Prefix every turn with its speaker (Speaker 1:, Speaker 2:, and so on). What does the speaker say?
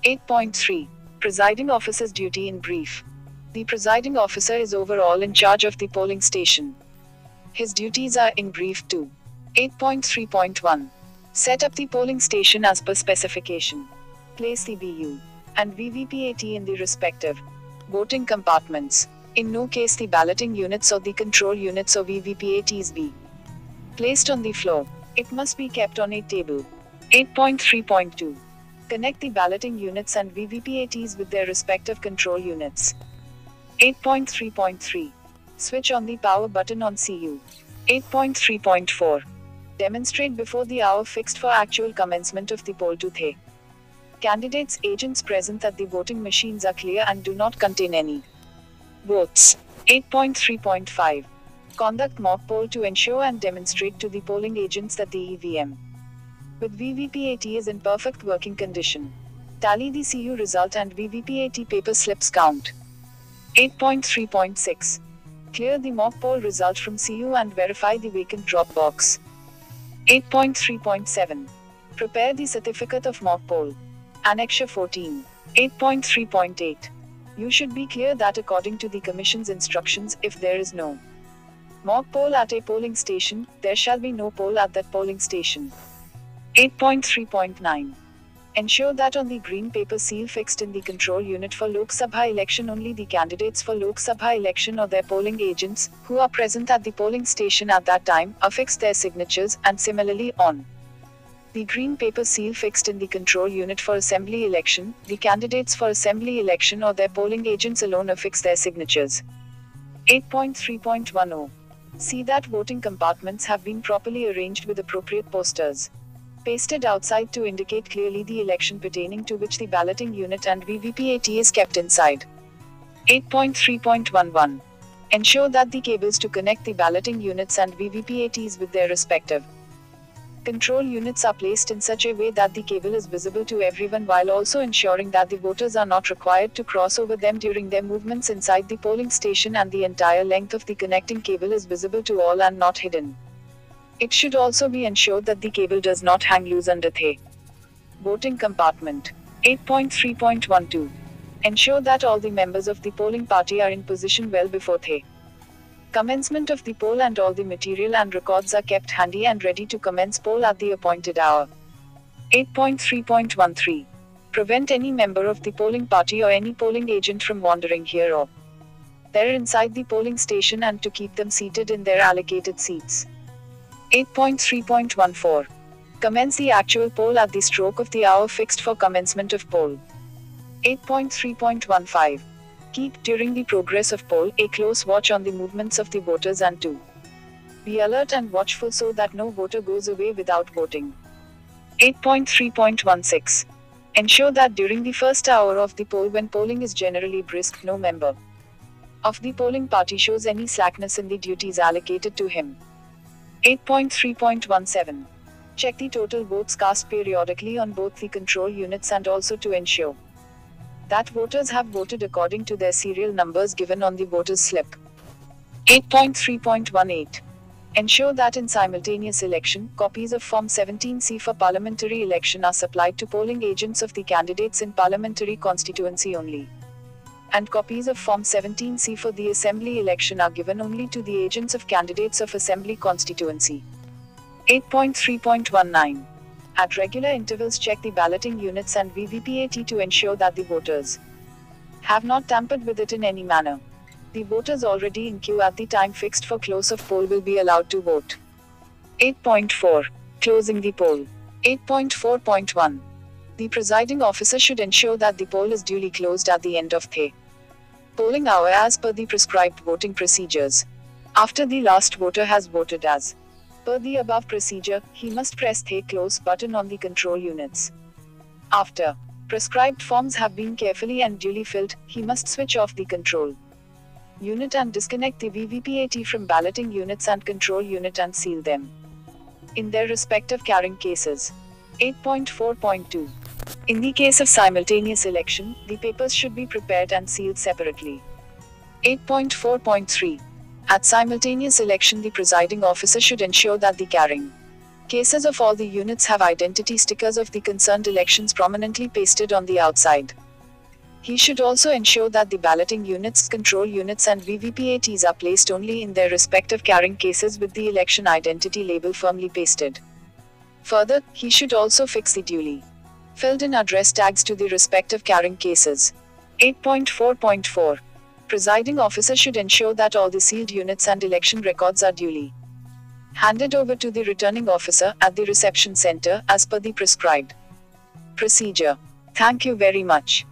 Speaker 1: 8.3. Presiding officer's duty in brief. The presiding officer is overall in charge of the polling station. His duties are in brief too. 8.3.1. Set up the polling station as per specification. Place the BU and VVPAT in the respective voting compartments. In no case the balloting units or the control units or VVPATs be placed on the floor. It must be kept on a table. 8.3.2. Connect the balloting units and VVPATs with their respective control units. 8.3.3. Switch on the power button on CU. 8.3.4. Demonstrate before the hour fixed for actual commencement of the poll to the candidates agents present that the voting machines are clear and do not contain any votes. 8.3.5. Conduct mock poll to ensure and demonstrate to the polling agents that the EVM with VVPAT is in perfect working condition. Tally the CU result and VVPAT paper slips count. 8.3.6. Clear the mock poll result from CU and verify the vacant drop box. 8.3.7. Prepare the certificate of mock poll. Annexure 14. 8.3.8. You should be clear that according to the Commission's instructions, if there is no mock poll at a polling station, there shall be no poll at that polling station. 8.3.9. Ensure that on the green paper seal fixed in the control unit for Lok Sabha election only the candidates for Lok Sabha election or their polling agents, who are present at the polling station at that time, affix their signatures, and similarly on the green paper seal fixed in the control unit for assembly election, the candidates for assembly election or their polling agents alone affix their signatures. 8.3.10. See that voting compartments have been properly arranged with appropriate posters pasted outside to indicate clearly the election pertaining to which the balloting unit and VVPAT is kept inside. 8.3.11. Ensure that the cables to connect the balloting units and VVPATs with their respective control units are placed in such a way that the cable is visible to everyone while also ensuring that the voters are not required to cross over them during their movements inside the polling station and the entire length of the connecting cable is visible to all and not hidden. It should also be ensured that the cable does not hang loose under the voting compartment. 8.3.12. Ensure that all the members of the polling party are in position well before the commencement of the poll and all the material and records are kept handy and ready to commence poll at the appointed hour. 8.3.13. Prevent any member of the polling party or any polling agent from wandering here or there inside the polling station and to keep them seated in their allocated seats. 8.3.14. Commence the actual poll at the stroke of the hour fixed for commencement of poll. 8.3.15. Keep, during the progress of poll, a close watch on the movements of the voters and to be alert and watchful so that no voter goes away without voting. 8.3.16. Ensure that during the first hour of the poll when polling is generally brisk, no member of the polling party shows any slackness in the duties allocated to him. 8.3.17. Check the total votes cast periodically on both the control units and also to ensure that voters have voted according to their serial numbers given on the voter's slip. 8.3.18. Ensure that in simultaneous election, copies of Form 17C for parliamentary election are supplied to polling agents of the candidates in parliamentary constituency only. And copies of Form 17C for the assembly election are given only to the agents of candidates of assembly constituency. 8.3.19. At regular intervals check the balloting units and VVPAT to ensure that the voters have not tampered with it in any manner. The voters already in queue at the time fixed for close of poll will be allowed to vote. 8.4. Closing the poll. 8.4.1. The presiding officer should ensure that the poll is duly closed at the end of the polling hour as per the prescribed voting procedures. After the last voter has voted as per the above procedure, he must press the close button on the control units. After prescribed forms have been carefully and duly filled, he must switch off the control unit and disconnect the VVPAT from balloting units and control unit and seal them in their respective carrying cases. 8.4.2. In the case of simultaneous election, the papers should be prepared and sealed separately. 8.4.3. At simultaneous election, the presiding officer should ensure that the carrying Cases of all the units have identity stickers of the concerned elections prominently pasted on the outside. He should also ensure that the balloting units, control units and VVPATs are placed only in their respective carrying cases with the election identity label firmly pasted. Further, he should also fix the duly filled in address tags to the respective carrying cases. 8.4.4. Presiding officer should ensure that all the sealed units and election records are duly handed over to the returning officer at the reception center as per the prescribed procedure. Thank you very much.